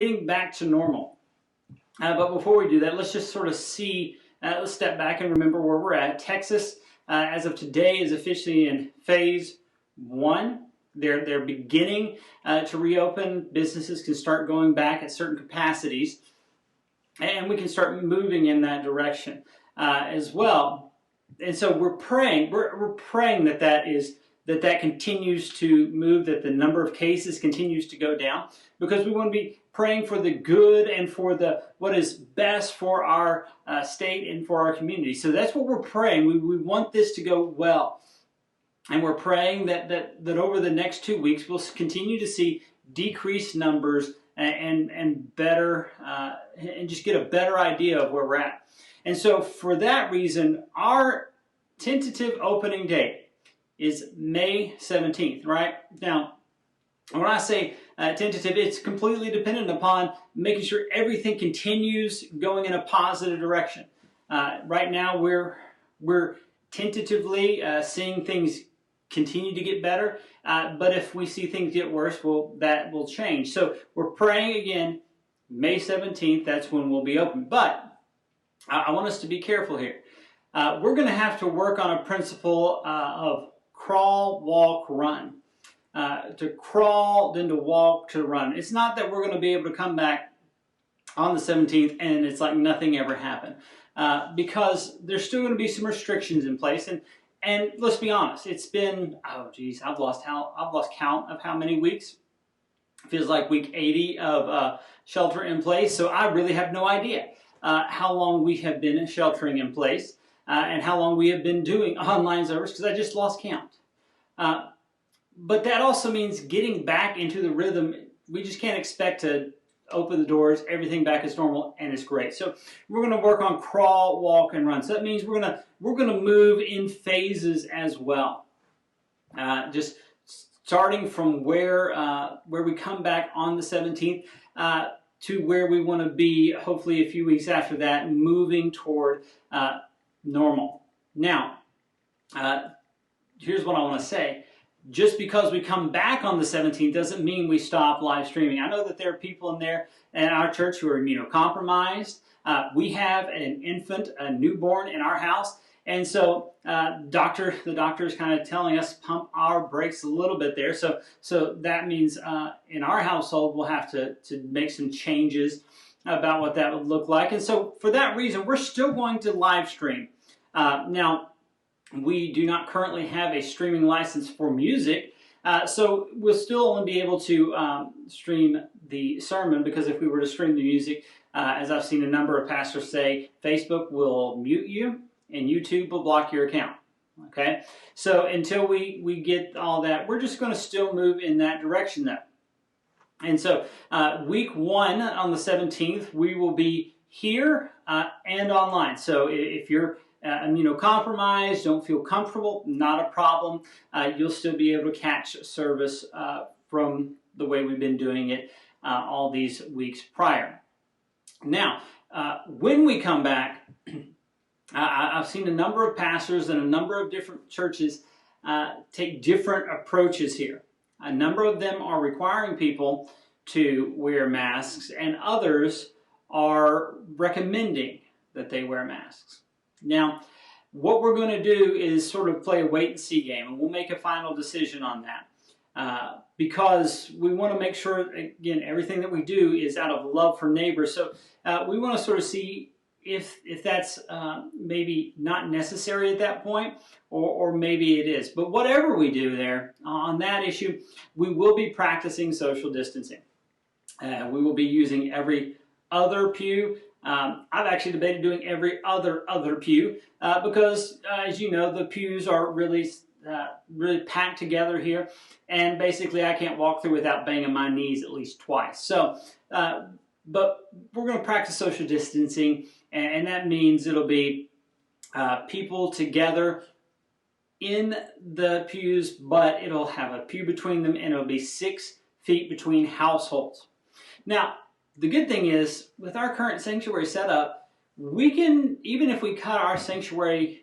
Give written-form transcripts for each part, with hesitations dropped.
getting back to normal. But before we do that, let's just sort of see, let's step back and remember where we're at. Texas, as of today, is officially in phase one. They're beginning to reopen. Businesses can start going back at certain capacities, and we can start moving in that direction as well. And so we're praying. We're praying that continues to move, that the number of cases continues to go down, because we want to be praying for the good and for what is best for our state and for our community. So that's what we're praying. We want this to go well. And we're praying that over the next 2 weeks, we'll continue to see decreased numbers and better, and just get a better idea of where we're at. And so for that reason, our tentative opening date is May 17th, right? Now, when I say tentative, it's completely dependent upon making sure everything continues going in a positive direction. Right now, we're tentatively seeing things continue to get better, but if we see things get worse, that will change. So we're praying again, May 17th, that's when we'll be open. But I want us to be careful here. We're going to have to work on a principle of crawl, walk, run. To crawl, then to walk, to run. It's not that we're going to be able to come back on the 17th and it's like nothing ever happened, because there's still going to be some restrictions in place. And let's be honest, it's been, oh geez, I've lost count of how many weeks. It feels like week 80 of shelter in place. So I really have no idea how long we have been sheltering in place and how long we have been doing online service, because I just lost count. But that also means getting back into the rhythm. We just can't expect to open the doors, everything back as normal, and it's great. So we're going to work on crawl, walk, and run. So that means we're going to move in phases as well. Just starting from where we come back on the 17th to where we want to be, hopefully a few weeks after that, moving toward normal. Now, here's what I want to say. Just because we come back on the 17th doesn't mean we stop live streaming. I know that there are people in there in our church who are immunocompromised. We have an infant, a newborn in our house. And so the doctor is kind of telling us pump our brakes a little bit there. So that means in our household we'll have to make some changes about what that would look like. And so for that reason, we're still going to live stream. Now, we do not currently have a streaming license for music, so we'll still only be able to stream the sermon, because if we were to stream the music, as I've seen a number of pastors say, Facebook will mute you and YouTube will block your account. Okay, so until we get all that, we're just going to still move in that direction though. And so week 1 on the 17th, we will be here and online. So if you're immunocompromised, don't feel comfortable, not a problem. You'll still be able to catch service from the way we've been doing it all these weeks prior. Now, when we come back, I've seen a number of pastors and a number of different churches take different approaches here. A number of them are requiring people to wear masks, and others are recommending that they wear masks. Now, what we're going to do is sort of play a wait-and-see game, and we'll make a final decision on that because we want to make sure, again, everything that we do is out of love for neighbors. So we want to sort of see if that's maybe not necessary at that point, or maybe it is. But whatever we do there on that issue, we will be practicing social distancing. We will be using every other pew. I've actually debated doing every other pew because, as you know, the pews are really packed together here, and basically I can't walk through without banging my knees at least twice. So, but we're going to practice social distancing, and that means it'll be people together in the pews, but it'll have a pew between them, and it'll be 6 feet between households. Now, the good thing is, with our current sanctuary setup, we can, even if we cut our sanctuary,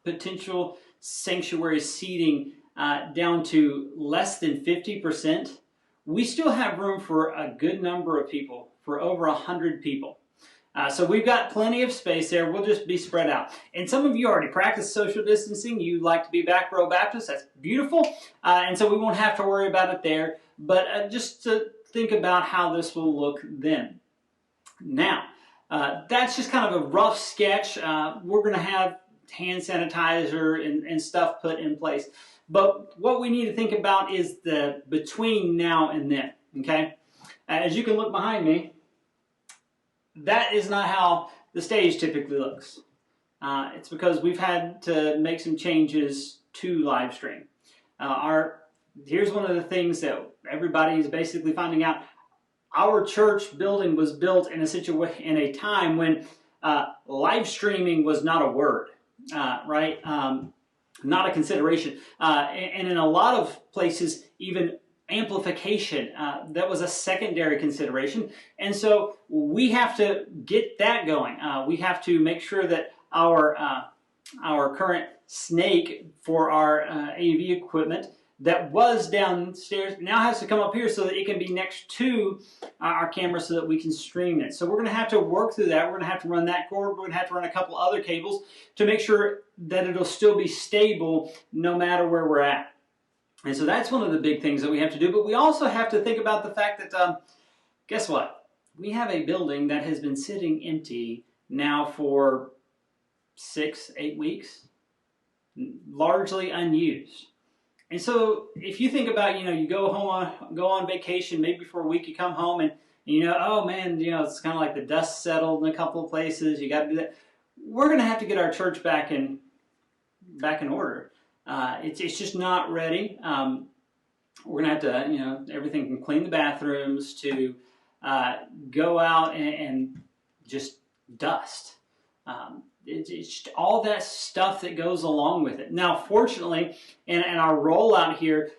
potential sanctuary seating down to less than 50%, we still have room for a good number of people, for over 100 people. So we've got plenty of space there. We'll just be spread out. And some of you already practice social distancing. You like to be back row Baptist. That's beautiful. And so we won't have to worry about it there. But just to think about how this will look then. Now, that's just kind of a rough sketch. We're going to have hand sanitizer and stuff put in place. But what we need to think about is the between now and then. Okay? As you can look behind me, that is not how the stage typically looks. It's because we've had to make some changes to live stream. Here's one of the things that everybody is basically finding out. Our church building was built in a time when live streaming was not a word, right? Not a consideration. And in a lot of places, even amplification, that was a secondary consideration. And so we have to get that going. We have to make sure that our current snake for our AV equipment that was downstairs now has to come up here so that it can be next to our camera so that we can stream it. So we're going to have to work through that. We're going to have to run that cord. We're going to have to run a couple other cables to make sure that it'll still be stable no matter where we're at. And so that's one of the big things that we have to do. But we also have to think about the fact that, guess what? We have a building that has been sitting empty now for 6-8 weeks, largely unused. And so if you think about, you go on vacation, maybe for a week, you come home and oh man, it's kind of like the dust settled in a couple of places. You got to do that. We're going to have to get our church back in order. It's just not ready. We're going to have to, everything from clean the bathrooms to go out and just dust. It's just all that stuff that goes along with it. Now, fortunately, in our rollout here,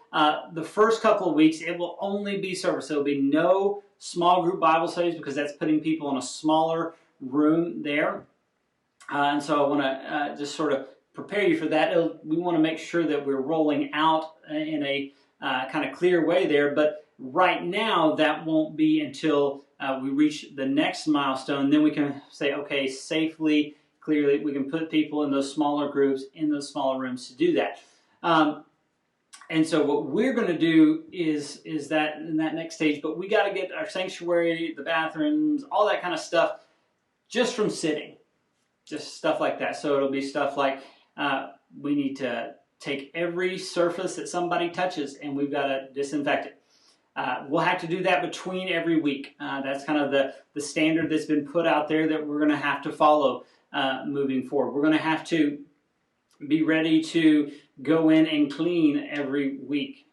the first couple of weeks, it will only be service. There will be no small group Bible studies because that's putting people in a smaller room there. And so I want to just sort of prepare you for that. We want to make sure that we're rolling out in a kind of clear way there. But right now, that won't be until we reach the next milestone. Then we can say, okay, safely, clearly, we can put people in those smaller groups, in those smaller rooms to do that. And so what we're going to do is that in that next stage, but we got to get our sanctuary, the bathrooms, all that kind of stuff just from sitting, just stuff like that. So it'll be stuff like we need to take every surface that somebody touches and we've got to disinfect it. We'll have to do that between every week. That's kind of the standard that's been put out there that we're going to have to follow moving forward. We're going to have to be ready to go in and clean every week.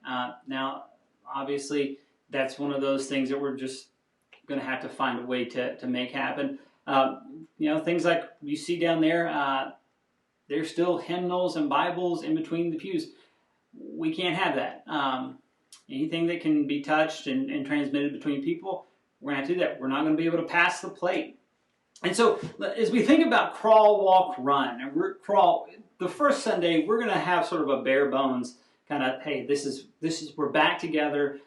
Now, obviously, that's one of those things that we're just going to have to find a way to make happen. Things like you see down there, there's still hymnals and Bibles in between the pews. We can't have that. Anything that can be touched and transmitted between people, we're going to have to do that. We're not going to be able to pass the plate. And so as we think about crawl, walk, run, and crawl, the first Sunday, we're going to have sort of a bare bones kind of, hey, this is we're back together,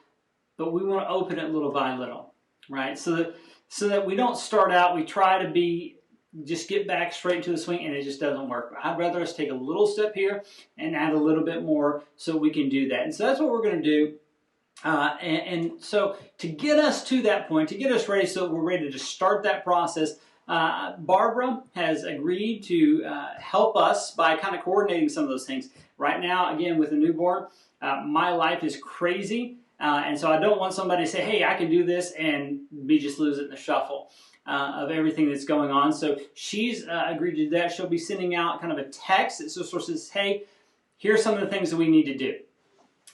but we want to open it little by little, right? So that we don't start out, we try to just get back straight into the swing, and it just doesn't work. I'd rather us take a little step here and add a little bit more so we can do that. And so that's what we're going to do. And so to get us to that point, to get us ready so that we're ready to start that process, Barbara has agreed to help us by kind of coordinating some of those things. Right now, again, with a newborn, my life is crazy, and so I don't want somebody to say, hey, I can do this, and me just lose it in the shuffle of everything that's going on. So she's agreed to do that. She'll be sending out kind of a text that sort of says, hey, here's some of the things that we need to do.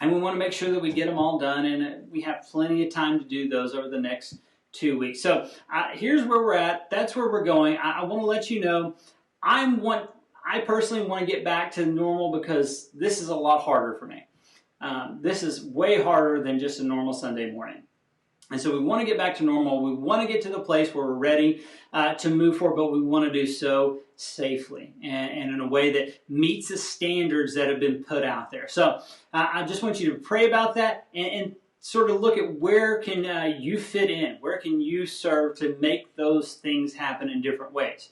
And we want to make sure that we get them all done, and we have plenty of time to do those over the next 2 weeks. So here's where we're at. That's where we're going. I want to let you know, I personally want to get back to normal because this is a lot harder for me. This is way harder than just a normal Sunday morning. And so we want to get back to normal. We want to get to the place where we're ready to move forward, but we want to do so safely and in a way that meets the standards that have been put out there. So I just want you to pray about that and sort of look at where can you fit in, where can you serve to make those things happen in different ways.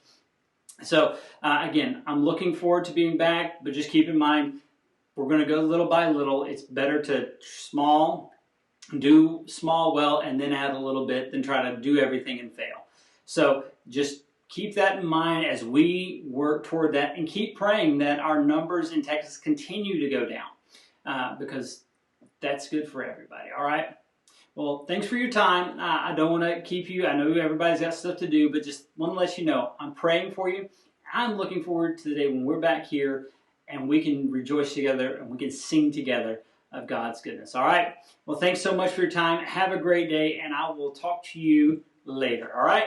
So again, I'm looking forward to being back, but just keep in mind, we're going to go little by little. It's better to do small well, and then add a little bit than try to do everything and fail. So just keep that in mind as we work toward that, and keep praying that our numbers in Texas continue to go down because that's good for everybody. All right? Well, thanks for your time. I don't want to keep you. I know everybody's got stuff to do, but just want to let you know I'm praying for you. I'm looking forward to the day when we're back here and we can rejoice together and we can sing together of God's goodness. All right? Well, thanks so much for your time. Have a great day, and I will talk to you later. All right?